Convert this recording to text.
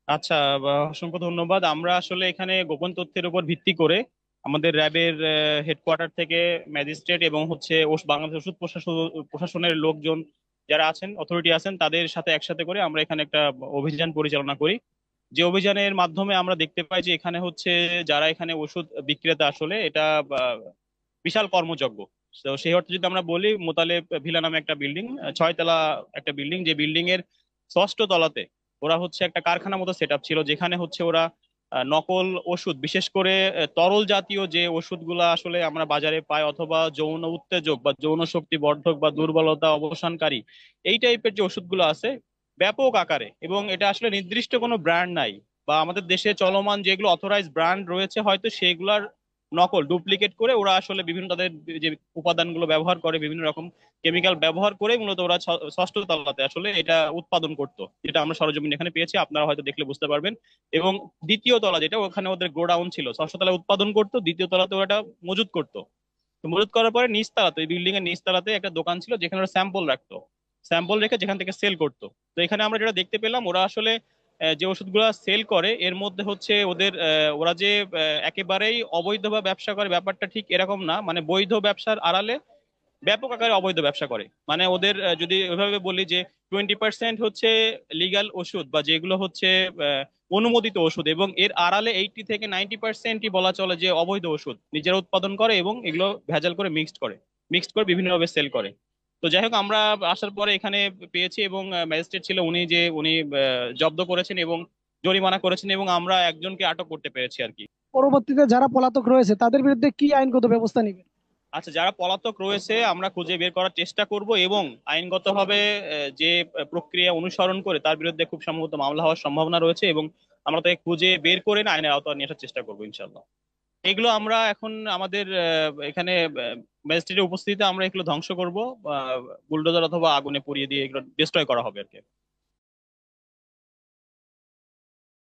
আচ্ছা, অসংখ্য ধন্যবাদ। আমরা আসলে এখানে গোপন তথ্যের উপর ভিত্তি করে আমাদের র্যাবের হেডকোয়ার্টার থেকে ম্যাজিস্ট্রেট এবং হচ্ছে বাংলাদেশ ওষুধ প্রশাসনের লোকজন যারা আছেন, অথরিটি আছেন, তাদের সাথে একসাথে করে আমরা এখানে একটা অভিযান পরিচালনা করি। যে অভিযানের মাধ্যমে আমরা দেখতে পাই যে এখানে হচ্ছে যারা এখানে ওষুধ বিক্রেতা, আসলে এটা বিশাল কর্মযজ্ঞ। তো সেই অর্থে যদি আমরা বলি, মোতালেব ভিলা নামে একটা বিল্ডিং, 6 তলা একটা বিল্ডিং, যে বিল্ডিং এর 6ষ্ঠ তলাতে ওরা হচ্ছে একটা কারখানা মতো সেট আপ ছিল, যেখানে হচ্ছে ওরা নকল ওষুধ, বিশেষ করে তরল জাতীয় যে ওষুধগুলা আসলে আমরা বাজারে পাই, অথবা যৌন উত্তেজক বা যৌন শক্তি বর্ধক বা দুর্বলতা অবসানকারী, এই টাইপের যে ওষুধগুলো আছে ব্যাপক আকারে, এবং এটা আসলে নির্দিষ্ট কোনো ব্র্যান্ড নাই, বা আমাদের দেশে চলমান যেগুলো অথরাইজ ব্র্যান্ড রয়েছে হয়তো সেগুলার নকল ডুপ্লিকেট করে ওরা আসলে বিভিন্ন তাদের যে উপাদানগুলো ব্যবহার করে, বিভিন্ন রকম কেমিক্যাল ব্যবহার করে মূলত ওরা 6ষ্ঠ তলাতে আসলে এটা উৎপাদন করতো, যেটা আমরা সরজমিন এখানে পেয়েছি, আপনারা হয়তো দেখলে বুঝতে পারবেন। এবং দ্বিতীয় তলা যেটা, ওখানে ওদের গোডাউন ছিল, 6ষ্ঠ তলায় উৎপাদন করতো, দ্বিতীয় তলাতে ওরা এটা মজুত করতো। তো মজুত করার পরে নিচতলাতে, এই বিল্ডিং এর নিচতলাতে একটা দোকান ছিল যেখানে ওরা স্যাম্পল রাখতো, স্যাম্পল রেখে যেখান থেকে সেল করতো। তো এখানে আমরা যেটা দেখতে পেলাম, ওরা আসলে যে ওষুধগুলো সেল করে এর মধ্যে হচ্ছে ওদের ওরা যে একেবারেই অবৈধভাবে ব্যবসা করে ব্যাপারটা ঠিক এরকম না, মানে বৈধ ব্যবসার আড়ালে ব্যাপক আকারে অবৈধ ব্যবসা করে। মানে ওদের যদি ওইভাবে বলি যে 20% হচ্ছে লিগ্যাল ওষুধ বা যেগুলো হচ্ছে অনুমোদিত ওষুধ, এবং এর আড়ালে 80 থেকে 90%ই বলা চলে যে অবৈধ ওষুধ নিজেরা উৎপাদন করে এবং এগুলো ভেজাল করে মিক্সড করে বিভিন্নভাবে সেল করে। তো যাই হোক, আমরা আসার পরে এখানে পেয়েছি, এবং ম্যাজিস্ট্রেট ছিল উনি জব্দ করেছেন এবং জরিমানা করেছেন, এবং আমরা একজনকে আটক করতে পেরেছি আর কি। পরবর্তীতে যারা পলাতক রয়েছে তাদের বিরুদ্ধে কি আইনগত ব্যবস্থা নেবেন? আচ্ছা, যারা পলাতক রয়েছে আমরা খুঁজে বের করার চেষ্টা করব, এবং আইনগতভাবে যে প্রক্রিয়া অনুসরণ করে তার বিরুদ্ধে খুব সম্ভবত মামলা হওয়ার সম্ভাবনা রয়েছে, এবং আমরা তাকে খুঁজে বের করে না আইনের আওতায় নিয়ে আসার চেষ্টা করবো ইনশাল্লাহ। এগুলো আমরা এখন আমাদের এখানে ম্যাজিস্ট্রেটের উপস্থিতিতে আমরা এগুলো ধ্বংস করব, বুলডোজার অথবা আগুনে পুড়িয়ে দিয়ে এগুলো ডিস্ট্রয় করা হবে আর কি।